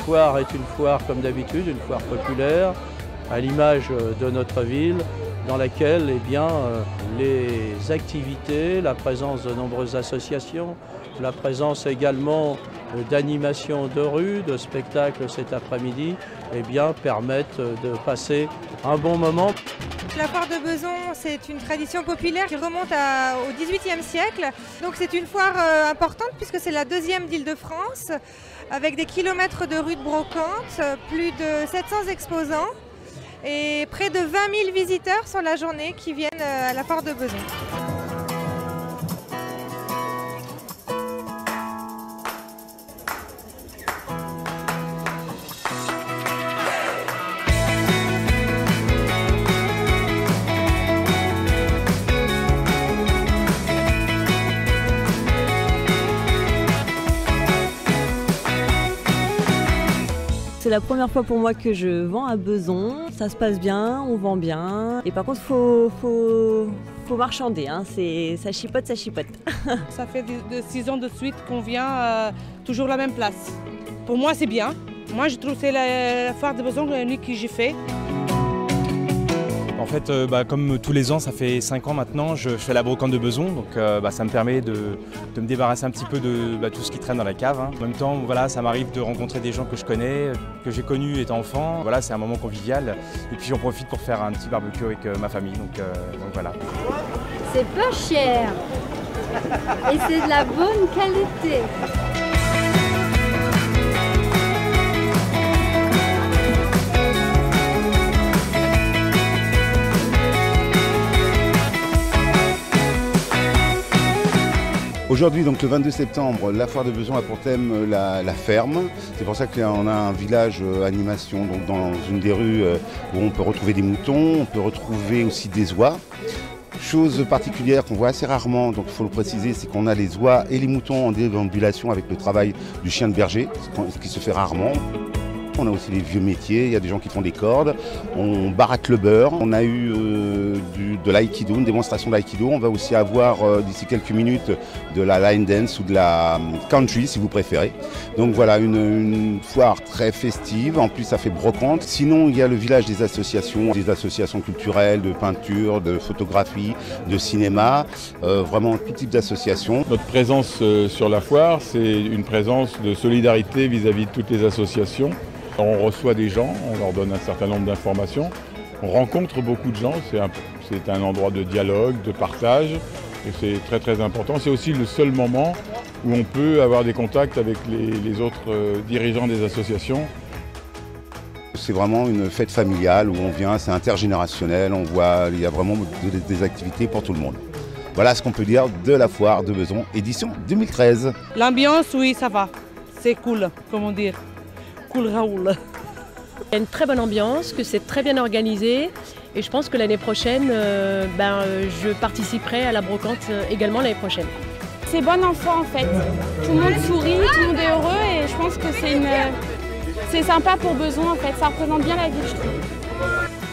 foire est une foire comme d'habitude, une foire populaire, à l'image de notre ville, dans laquelle les activités, la présence de nombreuses associations, la présence également d'animations de rue, de spectacles cet après-midi, permettent de passer un bon moment. La foire de Bezons, c'est une tradition populaire qui remonte au XVIIIe siècle. Donc c'est une foire importante puisque c'est la deuxième d'Île-de-France, avec des kilomètres de rues de brocante, plus de 700 exposants et près de 20 000 visiteurs sur la journée qui viennent à la foire de Bezons. C'est la première fois pour moi que je vends à Bezons. Ça se passe bien, on vend bien. Et par contre, faut marchander, hein. Ça chipote, ça chipote. Ça fait 6 ans de suite qu'on vient toujours à la même place. Pour moi, c'est bien. Moi, je trouve que c'est la foire de Bezons que j'ai fait. En fait, comme tous les ans, ça fait 5 ans maintenant, je fais la brocante de Bezons, donc ça me permet de me débarrasser un petit peu de tout ce qui traîne dans la cave, hein. En même temps, voilà, ça m'arrive de rencontrer des gens que je connais, que j'ai connus étant enfant. Voilà, c'est un moment convivial. Et puis j'en profite pour faire un petit barbecue avec ma famille, donc voilà. C'est pas cher et c'est de la bonne qualité. Aujourd'hui, donc le 22 septembre, la foire de Bezons a pour thème la ferme. C'est pour ça qu'on a un village animation donc dans une des rues où on peut retrouver des moutons, on peut retrouver aussi des oies. Chose particulière qu'on voit assez rarement, donc il faut le préciser, c'est qu'on a les oies et les moutons en déambulation avec le travail du chien de berger, ce qui se fait rarement. On a aussi les vieux métiers, il y a des gens qui font des cordes, on baraque le beurre, on a eu de l'aïkido, une démonstration d'aïkido, on va aussi avoir d'ici quelques minutes de la line dance ou de la country si vous préférez. Donc voilà, une foire très festive, en plus ça fait brocante. Sinon il y a le village des associations culturelles, de peinture, de photographie, de cinéma, vraiment tout type d'associations. Notre présence sur la foire, c'est une présence de solidarité vis-à-vis de toutes les associations. On reçoit des gens, on leur donne un certain nombre d'informations, on rencontre beaucoup de gens, c'est un endroit de dialogue, de partage, et c'est très très important. C'est aussi le seul moment où on peut avoir des contacts avec les autres dirigeants des associations. C'est vraiment une fête familiale où on vient, c'est intergénérationnel, on voit, il y a vraiment des activités pour tout le monde. Voilà ce qu'on peut dire de la foire de Bezons, édition 2013. L'ambiance, oui, ça va, c'est cool, comment dire. Raoul. Il y a une très bonne ambiance, que c'est très bien organisé et je pense que l'année prochaine, je participerai à la brocante également l'année prochaine. C'est bon enfant en fait, tout le monde sourit, tout le monde est heureux et je pense que c'est sympa pour Bezons en fait, ça représente bien la ville je trouve.